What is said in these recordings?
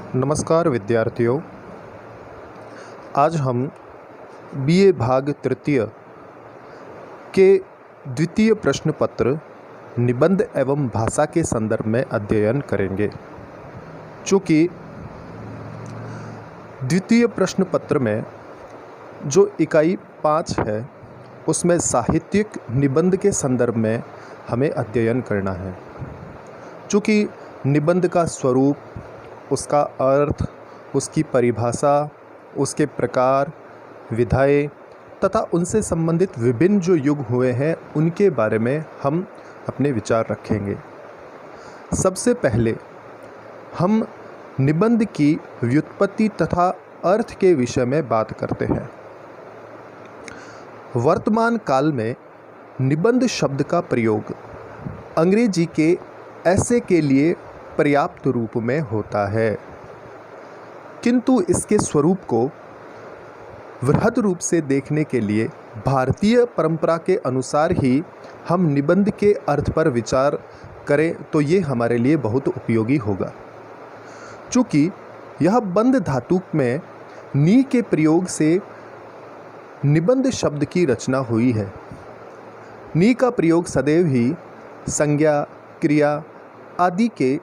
नमस्कार विद्यार्थियों। आज हम बीए भाग तृतीय के द्वितीय प्रश्न पत्र निबंध एवं भाषा के संदर्भ में अध्ययन करेंगे। चूँकि द्वितीय प्रश्न पत्र में जो इकाई 5 है उसमें साहित्यिक निबंध के संदर्भ में हमें अध्ययन करना है। चूँकि निबंध का स्वरूप, उसका अर्थ, उसकी परिभाषा, उसके प्रकार, विधाएं तथा उनसे संबंधित विभिन्न जो युग हुए हैं उनके बारे में हम अपने विचार रखेंगे। सबसे पहले हम निबंध की व्युत्पत्ति तथा अर्थ के विषय में बात करते हैं। वर्तमान काल में निबंध शब्द का प्रयोग अंग्रेजी के ऐसे के लिए पर्याप्त रूप में होता है, किंतु इसके स्वरूप को वृहद रूप से देखने के लिए भारतीय परंपरा के अनुसार ही हम निबंध के अर्थ पर विचार करें तो ये हमारे लिए बहुत उपयोगी होगा। चूँकि यह बंध धातु में नी के प्रयोग से निबंध शब्द की रचना हुई है। नी का प्रयोग सदैव ही संज्ञा, क्रिया आदि के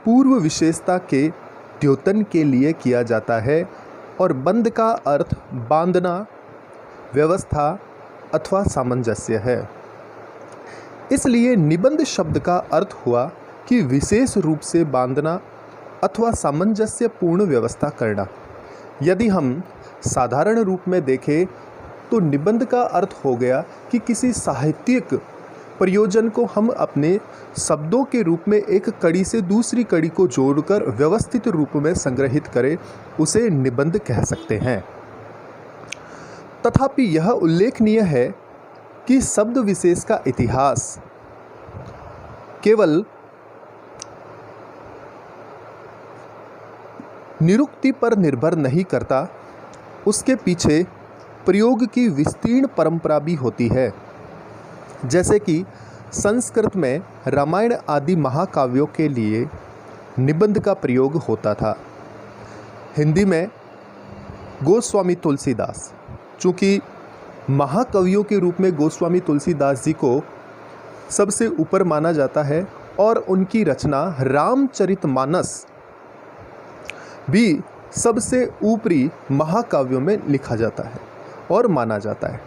पूर्व विशेषता के द्योतन के लिए किया जाता है और बंध का अर्थ बांधना, व्यवस्था अथवा सामंजस्य है। इसलिए निबंध शब्द का अर्थ हुआ कि विशेष रूप से बांधना अथवा सामंजस्यपूर्ण व्यवस्था करना। यदि हम साधारण रूप में देखें तो निबंध का अर्थ हो गया कि किसी साहित्यिक प्रयोजन को हम अपने शब्दों के रूप में एक कड़ी से दूसरी कड़ी को जोड़कर व्यवस्थित रूप में संग्रहित करें, उसे निबंध कह सकते हैं। तथापि यह उल्लेखनीय है कि शब्द विशेष का इतिहास केवल निरुक्ति पर निर्भर नहीं करता, उसके पीछे प्रयोग की विस्तीर्ण परंपरा भी होती है। जैसे कि संस्कृत में रामायण आदि महाकाव्यों के लिए निबंध का प्रयोग होता था। हिंदी में गोस्वामी तुलसीदास, चूँकि महाकवियों के रूप में गोस्वामी तुलसीदास जी को सबसे ऊपर माना जाता है और उनकी रचना रामचरितमानस भी सबसे ऊपरी महाकाव्यों में लिखा जाता है और माना जाता है।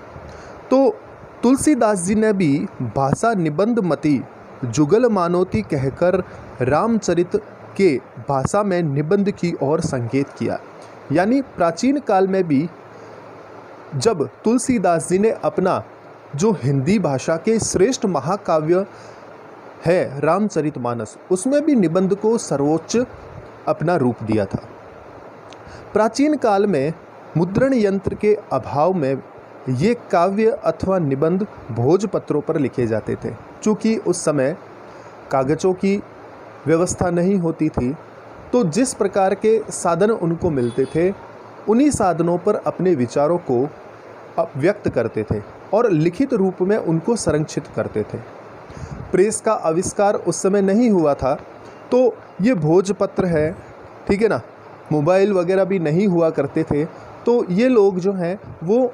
तो तुलसीदास जी ने भी भाषा निबंध मति जुगल मानोती कहकर रामचरित के भाषा में निबंध की ओर संकेत किया। यानी प्राचीन काल में भी जब तुलसीदास जी ने अपना जो हिंदी भाषा के श्रेष्ठ महाकाव्य है रामचरितमानस, उसमें भी निबंध को सर्वोच्च अपना रूप दिया था। प्राचीन काल में मुद्रण यंत्र के अभाव में ये काव्य अथवा निबंध भोजपत्रों पर लिखे जाते थे। चूँकि उस समय कागज़ों की व्यवस्था नहीं होती थी, तो जिस प्रकार के साधन उनको मिलते थे उन्हीं साधनों पर अपने विचारों को व्यक्त करते थे और लिखित रूप में उनको संरक्षित करते थे। प्रेस का आविष्कार उस समय नहीं हुआ था, तो ये भोजपत्र है, ठीक है ना, मोबाइल वगैरह भी नहीं हुआ करते थे। तो ये लोग जो हैं वो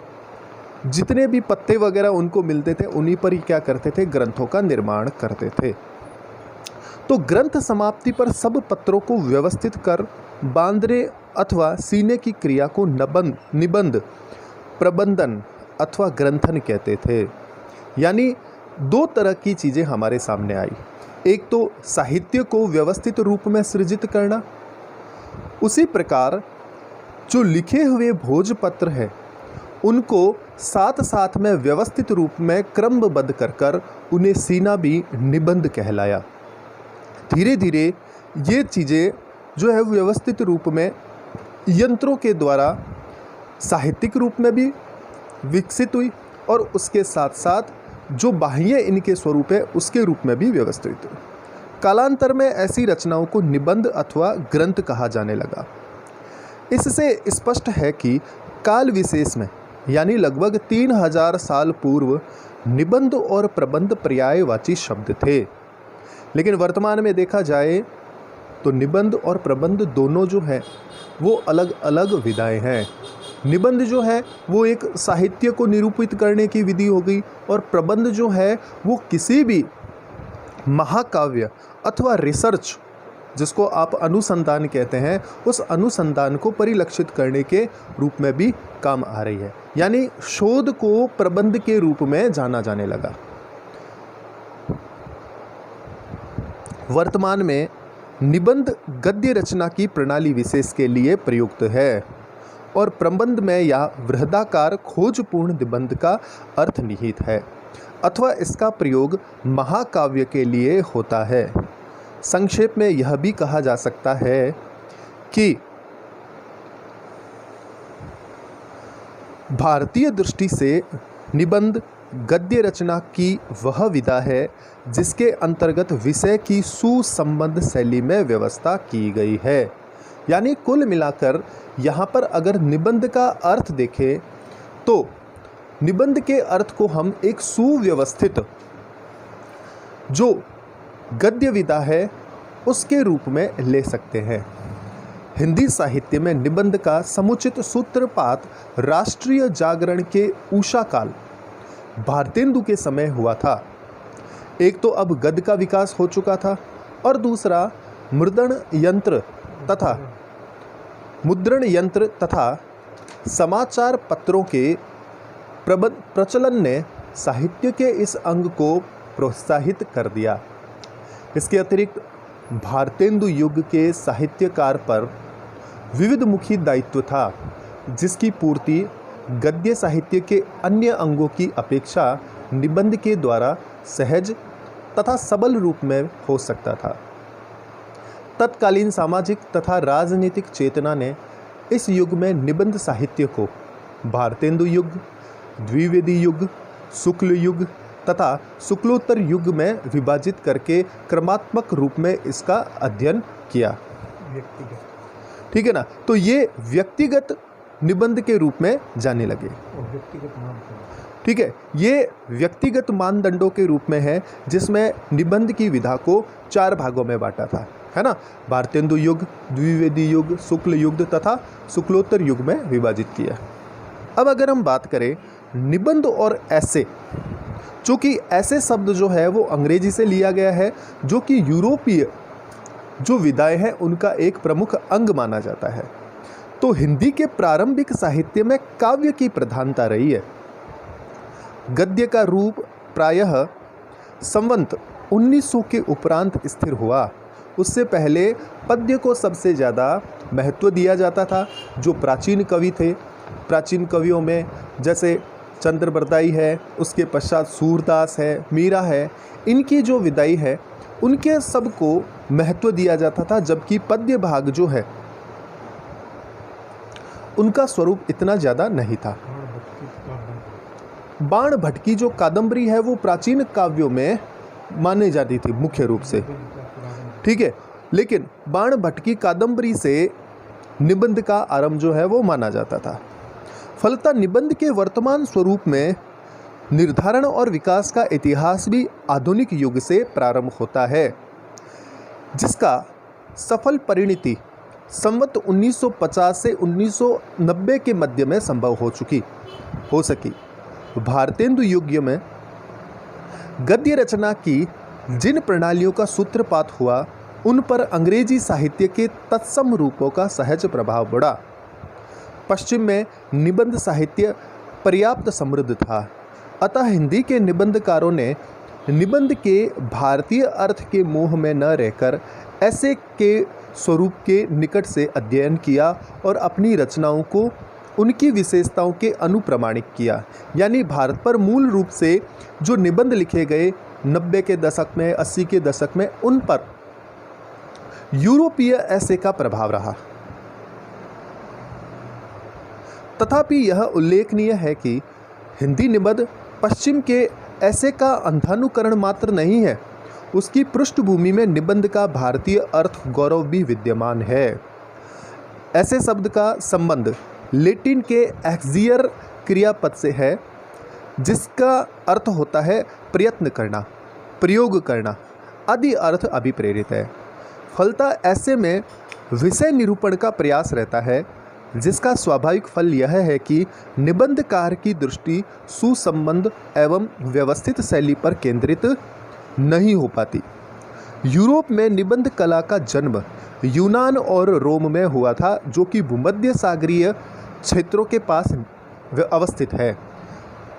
जितने भी पत्ते वगैरह उनको मिलते थे उन्हीं पर ही क्या करते थे, ग्रंथों का निर्माण करते थे। तो ग्रंथ समाप्ति पर सब पत्रों को व्यवस्थित कर बांधने अथवा सीने की क्रिया को निबंध, प्रबंधन अथवा ग्रंथन कहते थे। यानी दो तरह की चीज़ें हमारे सामने आई। एक तो साहित्य को व्यवस्थित रूप में सृजित करना, उसी प्रकार जो लिखे हुए भोजपत्र है उनको साथ साथ में व्यवस्थित रूप में क्रमबद्ध कर उन्हें सीना भी निबंध कहलाया। धीरे धीरे ये चीज़ें जो है व्यवस्थित रूप में यंत्रों के द्वारा साहित्यिक रूप में भी विकसित हुई और उसके साथ साथ जो बाह्य इनके स्वरूप है उसके रूप में भी व्यवस्थित हुई। कालांतर में ऐसी रचनाओं को निबंध अथवा ग्रंथ कहा जाने लगा। इससे स्पष्ट है कि काल विशेष में यानी लगभग 3000 साल पूर्व निबंध और प्रबंध पर्यायवाची शब्द थे। लेकिन वर्तमान में देखा जाए तो निबंध और प्रबंध दोनों जो है वो अलग अलग विधाएं हैं। निबंध जो है वो एक साहित्य को निरूपित करने की विधि हो गई, और प्रबंध जो है वो किसी भी महाकाव्य अथवा रिसर्च, जिसको आप अनुसंधान कहते हैं, उस अनुसंधान को परिलक्षित करने के रूप में भी काम आ रही है। यानी शोध को प्रबंध के रूप में जाना जाने लगा। वर्तमान में निबंध गद्य रचना की प्रणाली विशेष के लिए प्रयुक्त है, और प्रबंध में या बृहदाकार खोजपूर्ण निबंध का अर्थ निहित है, अथवा इसका प्रयोग महाकाव्य के लिए होता है। संक्षेप में यह भी कहा जा सकता है कि भारतीय दृष्टि से निबंध गद्य रचना की वह विधा है जिसके अंतर्गत विषय की सुसंबद्ध शैली में व्यवस्था की गई है। यानी कुल मिलाकर यहाँ पर अगर निबंध का अर्थ देखें तो निबंध के अर्थ को हम एक सुव्यवस्थित जो गद्य विधा है उसके रूप में ले सकते हैं। हिंदी साहित्य में निबंध का समुचित सूत्रपात राष्ट्रीय जागरण के उषा काल भारतेंदु के समय हुआ था। एक तो अब गद्य का विकास हो चुका था, और दूसरा मुद्रण यंत्र तथा समाचार पत्रों के प्रचलन ने साहित्य के इस अंग को प्रोत्साहित कर दिया। इसके अतिरिक्त भारतेंदु युग के साहित्यकार पर विविधमुखी दायित्व था, जिसकी पूर्ति गद्य साहित्य के अन्य अंगों की अपेक्षा निबंध के द्वारा सहज तथा सबल रूप में हो सकता था। तत्कालीन सामाजिक तथा राजनीतिक चेतना ने इस युग में निबंध साहित्य को भारतेंदु युग, द्विवेदी युग, शुक्ल युग तथा शुक्लोत्तर युग में विभाजित करके क्रमात्मक रूप में इसका अध्ययन किया। ठीक है ना। तो ये व्यक्तिगत निबंध के रूप में जाने लगे। ठीक है, ये व्यक्तिगत मानदंडों के रूप में है, जिसमें निबंध की विधा को 4 भागों में बांटा था, है ना। भारतेंदु युग, द्विवेदी युग, शुक्ल युग तथा शुक्लोत्तर युग में विभाजित किया। अब अगर हम बात करें निबंध और ऐसे, चूँकि ऐसे शब्द जो है वो अंग्रेजी से लिया गया है, जो कि यूरोपीय जो विधाएं हैं उनका एक प्रमुख अंग माना जाता है। तो हिंदी के प्रारंभिक साहित्य में काव्य की प्रधानता रही है। गद्य का रूप प्रायः संवत 1900 के उपरांत स्थिर हुआ। उससे पहले पद्य को सबसे ज़्यादा महत्व दिया जाता था। जो प्राचीन कवि थे, प्राचीन कवियों में जैसे चंद्रबरदाई है, उसके पश्चात सूरदास है, मीरा है, इनकी जो विदाई है उनके सबको महत्व दिया जाता था, जबकि पद्य भाग जो है उनका स्वरूप इतना ज़्यादा नहीं था। बाण भट्ट जो कादंबरी है वो प्राचीन काव्यों में माने जाती थी मुख्य रूप से, ठीक है, लेकिन बाण भट्ट की कादंबरी से निबंध का आरंभ जो है वो माना जाता था। फलतः निबंध के वर्तमान स्वरूप में निर्धारण और विकास का इतिहास भी आधुनिक युग से प्रारंभ होता है, जिसका सफल परिणति संवत 1950 से 1990 के मध्य में संभव हो सकी। भारतेंदु युग में गद्य रचना की जिन प्रणालियों का सूत्रपात हुआ, उन पर अंग्रेजी साहित्य के तत्सम रूपों का सहज प्रभाव पड़ा। पश्चिम में निबंध साहित्य पर्याप्त समृद्ध था, अतः हिंदी के निबंधकारों ने निबंध के भारतीय अर्थ के मोह में न रहकर ऐसे के स्वरूप के निकट से अध्ययन किया और अपनी रचनाओं को उनकी विशेषताओं के अनुप्रमाणिक किया। यानी भारत पर मूल रूप से जो निबंध लिखे गए 90 के दशक में, 80 के दशक में, उन पर यूरोपीय ऐसे का प्रभाव रहा। तथापि यह उल्लेखनीय है कि हिंदी निबंध पश्चिम के ऐसे का अंधानुकरण मात्र नहीं है, उसकी पृष्ठभूमि में निबंध का भारतीय अर्थ गौरव भी विद्यमान है। ऐसे शब्द का संबंध लैटिन के एक्सियर क्रियापद से है, जिसका अर्थ होता है प्रयत्न करना, प्रयोग करना आदि अर्थ अभिप्रेरित है। फलतः ऐसे में विषय निरूपण का प्रयास रहता है, जिसका स्वाभाविक फल यह है कि निबंधकार की दृष्टि सुसंबद्ध एवं व्यवस्थित शैली पर केंद्रित नहीं हो पाती। यूरोप में निबंध कला का जन्म यूनान और रोम में हुआ था, जो कि भूमध्य सागरीय क्षेत्रों के पास अवस्थित है,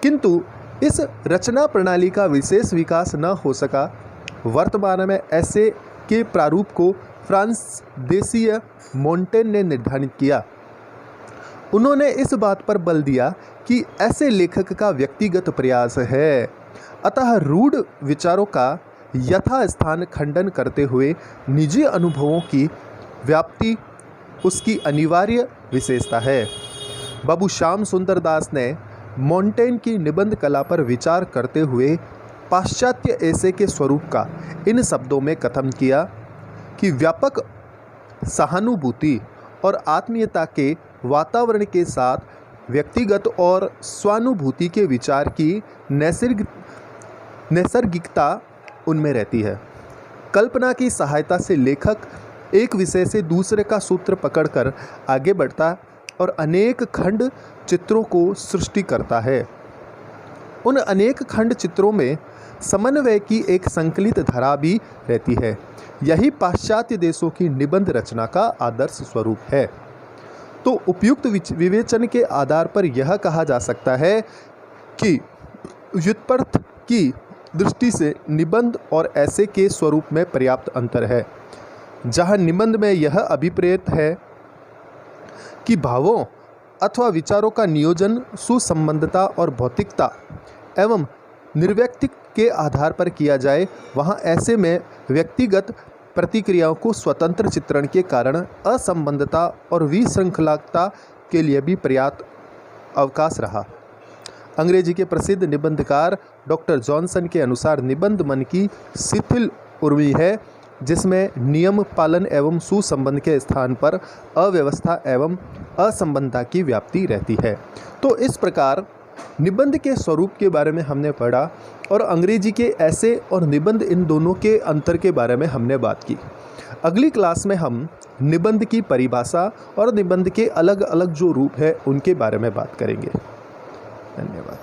किंतु इस रचना प्रणाली का विशेष विकास न हो सका। वर्तमान में ऐसे के प्रारूप को फ्रांस देशीय मोंटेन ने निर्धारित किया। उन्होंने इस बात पर बल दिया कि ऐसे लेखक का व्यक्तिगत प्रयास है, अतः रूढ़ विचारों का यथास्थान खंडन करते हुए निजी अनुभवों की व्याप्ति उसकी अनिवार्य विशेषता है। बाबू श्याम सुंदर दास ने मोंटेन की निबंध कला पर विचार करते हुए पाश्चात्य ऐसे के स्वरूप का इन शब्दों में कथन किया कि व्यापक सहानुभूति और आत्मीयता के वातावरण के साथ व्यक्तिगत और स्वानुभूति के विचार की नैसर्गिकता उनमें रहती है। कल्पना की सहायता से लेखक एक विषय से दूसरे का सूत्र पकड़कर आगे बढ़ता और अनेक खंड चित्रों को सृष्टि करता है। उन अनेक खंड चित्रों में समन्वय की एक संकलित धारा भी रहती है। यही पाश्चात्य देशों की निबंध रचना का आदर्श स्वरूप है। तो उपयुक्त विवेचन के आधार पर यह कहा जा सकता है कि व्युत्पत्ति की दृष्टि से निबंध और ऐसे के स्वरूप में पर्याप्त अंतर है। जहाँ निबंध में यह अभिप्रेत है कि भावों अथवा विचारों का नियोजन सुसंबद्धता और भौतिकता एवं निर्व्यक्तिक के आधार पर किया जाए, वहाँ ऐसे में व्यक्तिगत प्रतिक्रियाओं को स्वतंत्र चित्रण के कारण असंबद्धता और विशृंखलता के लिए भी पर्याप्त अवकाश रहा। अंग्रेजी के प्रसिद्ध निबंधकार डॉक्टर जॉनसन के अनुसार निबंध मन की शिथिल उर्मी है, जिसमें नियम पालन एवं सुसंबंध के स्थान पर अव्यवस्था एवं असंबद्धता की व्याप्ति रहती है। तो इस प्रकार निबंध के स्वरूप के बारे में हमने पढ़ा और अंग्रेजी के ऐसे और निबंध इन दोनों के अंतर के बारे में हमने बात की। अगली क्लास में हम निबंध की परिभाषा और निबंध के अलग अलग जो रूप है उनके बारे में बात करेंगे। धन्यवाद।